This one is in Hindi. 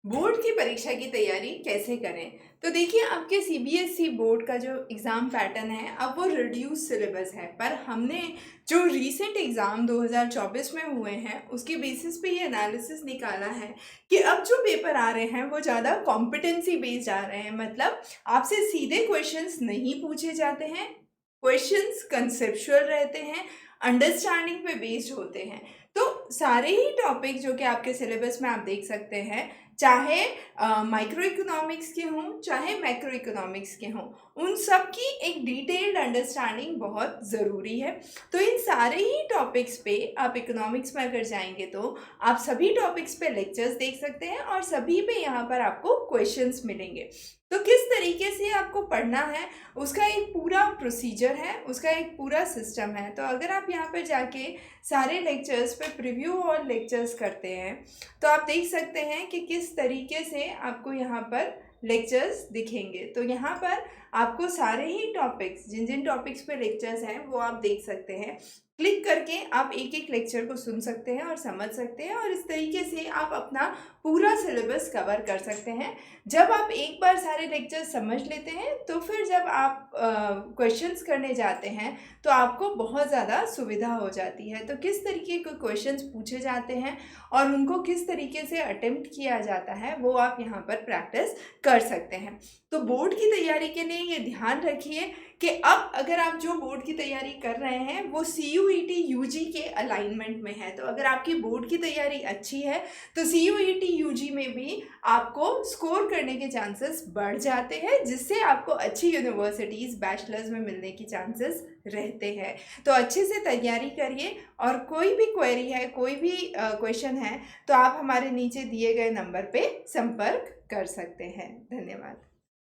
बोर्ड की परीक्षा की तैयारी कैसे करें? तो देखिए, आपके सीबीएसई बोर्ड का जो एग्ज़ाम पैटर्न है, अब वो रिड्यूस सिलेबस है। पर हमने जो रीसेंट एग्ज़ाम 2024 में हुए हैं, उसके बेसिस पे ये एनालिसिस निकाला है कि अब जो पेपर आ रहे हैं, वो ज़्यादा कॉम्पिटेंसी बेस्ड आ रहे हैं। मतलब आपसे सीधे क्वेश्चंस नहीं पूछे जाते हैं, क्वेश्चंस कंसेप्चुअल रहते हैं, अंडरस्टैंडिंग पे बेस्ड होते हैं। तो सारे ही टॉपिक जो कि आपके सिलेबस में आप देख सकते हैं, चाहे माइक्रो इकोनॉमिक्स के हों, चाहे मैक्रो इकोनॉमिक्स के हों, उन सब की एक डिटेल्ड अंडरस्टैंडिंग बहुत ज़रूरी है। तो इन सारे ही टॉपिक्स पे आप इकोनॉमिक्स में अगर जाएंगे तो आप सभी टॉपिक्स पे लेक्चर्स देख सकते हैं और सभी पे यहाँ पर आपको क्वेश्चंस मिलेंगे। तो किस तरीके से आपको पढ़ना है, उसका एक पूरा प्रोसीजर है, उसका एक पूरा सिस्टम है। तो अगर आप यहाँ पर जाके सारे लेक्चर्स पे प्रीव्यू और लेक्चर्स करते हैं, तो आप देख सकते हैं कि किस तरीके से आपको यहाँ पर लेक्चर्स दिखेंगे। तो यहाँ पर आपको सारे ही टॉपिक्स, जिन जिन टॉपिक्स पे लेक्चर्स हैं, वो आप देख सकते हैं। क्लिक करके आप एक एक लेक्चर को सुन सकते हैं और समझ सकते हैं, और इस तरीके से आप अपना पूरा सिलेबस कवर कर सकते हैं। जब आप एक बार सारे लेक्चर समझ लेते हैं, तो फिर जब आप क्वेश्चंस करने जाते हैं, तो आपको बहुत ज़्यादा सुविधा हो जाती है। तो किस तरीके के क्वेश्चंस पूछे जाते हैं और उनको किस तरीके से अटेम्प्ट किया जाता है, वो आप यहाँ पर प्रैक्टिस कर सकते हैं। तो बोर्ड की तैयारी के लिए ये ध्यान रखिए कि अब अगर आप जो बोर्ड की तैयारी कर रहे हैं, वो CUET UG के अलाइनमेंट में है। तो अगर आपकी बोर्ड की तैयारी अच्छी है, तो CUET UG में भी आपको स्कोर करने के चांसेस बढ़ जाते हैं, जिससे आपको अच्छी यूनिवर्सिटीज़ बैचलर्स में मिलने की चांसेस रहते हैं। तो अच्छे से तैयारी करिए, और कोई भी क्वेरी है, कोई भी क्वेश्चन है, तो आप हमारे नीचे दिए गए नंबर पे संपर्क कर सकते हैं। धन्यवाद।